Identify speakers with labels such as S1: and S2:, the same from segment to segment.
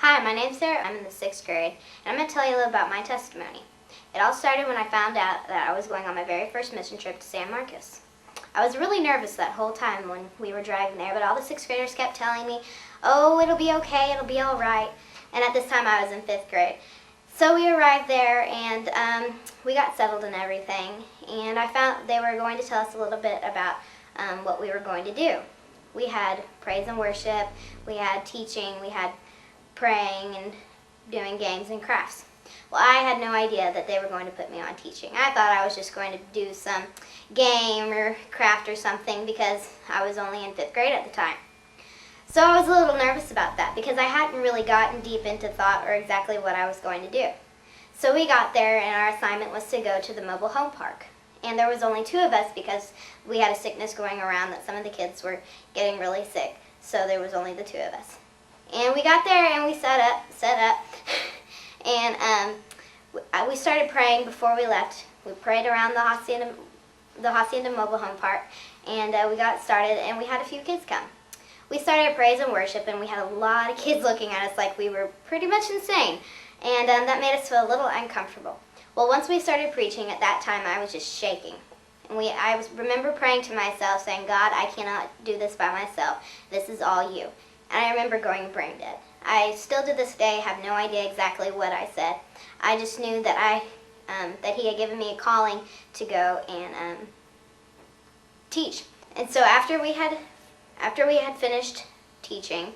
S1: Hi, my name's Sarah. I'm in the 6th grade, and I'm going to tell you a little about my testimony. It all started when I found out that I was going on my very first mission trip to San Marcos. I was really nervous that whole time when we were driving there, but all the 6th graders kept telling me, oh, it'll be okay, it'll be all right. And at this time I was in 5th grade. So we arrived there, and we got settled and everything, and I found they were going to tell us a little bit about what we were going to do. We had praise and worship, we had teaching, we had praying and doing games and crafts. Well, I had no idea that they were going to put me on teaching. I thought I was just going to do some game or craft or something because I was only in 5th grade at the time. So I was a little nervous about that because I hadn't really gotten deep into thought or exactly what I was going to do. So we got there and our assignment was to go to the mobile home park. And there was only 2 of us because we had a sickness going around that some of the kids were getting really sick. So there was only the 2 of us. And we got there and we set up, and we started praying before we left. We prayed around the Hacienda Mobile Home Park, and we got started, and we had a few kids come. We started praise and worship, and we had a lot of kids looking at us like we were pretty much insane, and that made us feel a little uncomfortable. Well, once we started preaching, at that time I was just shaking. And I remember praying to myself, saying, God, I cannot do this by myself. This is all you. And I remember going brain dead. I still to this day have no idea exactly what I said. I just knew that that he had given me a calling to go and teach. And so after we had finished teaching,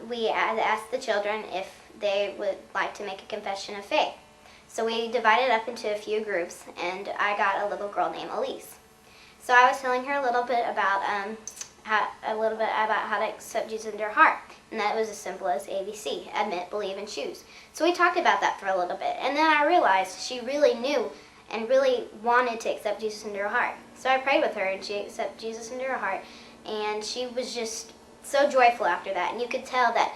S1: we had asked the children if they would like to make a confession of faith. So we divided up into a few groups, and I got a little girl named Elise. So I was telling her a little bit about how to accept Jesus into her heart, and that was as simple as ABC: admit, believe, and choose. So we talked about that for a little bit, and then I realized she really knew and really wanted to accept Jesus into her heart. So I prayed with her, and she accepted Jesus into her heart, and she was just so joyful after that, and you could tell that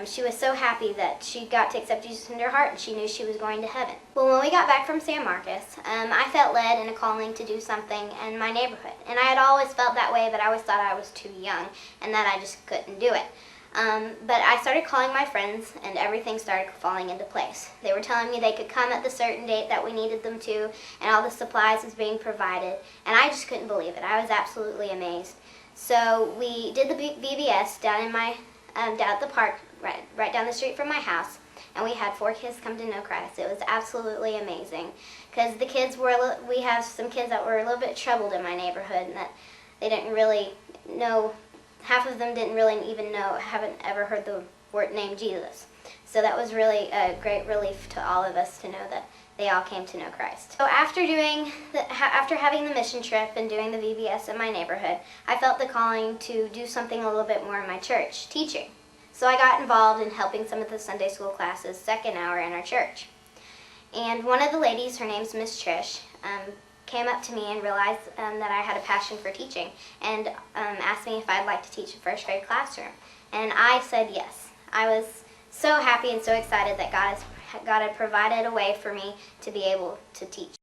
S1: she was so happy that she got to accept Jesus into her heart, and she knew she was going to heaven. Well, when we got back from San Marcos, I felt led in a calling to do something in my neighborhood. And I had always felt that way, but I always thought I was too young and that I just couldn't do it. But I started calling my friends, and everything started falling into place. They were telling me they could come at the certain date that we needed them to, and all the supplies was being provided, and I just couldn't believe it. I was absolutely amazed. So we did the VBS down at the park, right down the street from my house, and we had 4 kids come to know Christ. It was absolutely amazing, because the kids we have some kids that were a little bit troubled in my neighborhood, and that they didn't really know. Half of them didn't really even haven't ever heard the name Jesus. So that was really a great relief to all of us to know that they all came to know Christ. So after having the mission trip and doing the VBS in my neighborhood, I felt the calling to do something a little bit more in my church, teaching. So I got involved in helping some of the Sunday school classes, 2nd hour in our church. And one of the ladies, her name's Miss Trish, came up to me and realized that I had a passion for teaching, and asked me if I'd like to teach a 1st grade classroom. And I said yes. I was so happy and so excited that God had provided a way for me to be able to teach.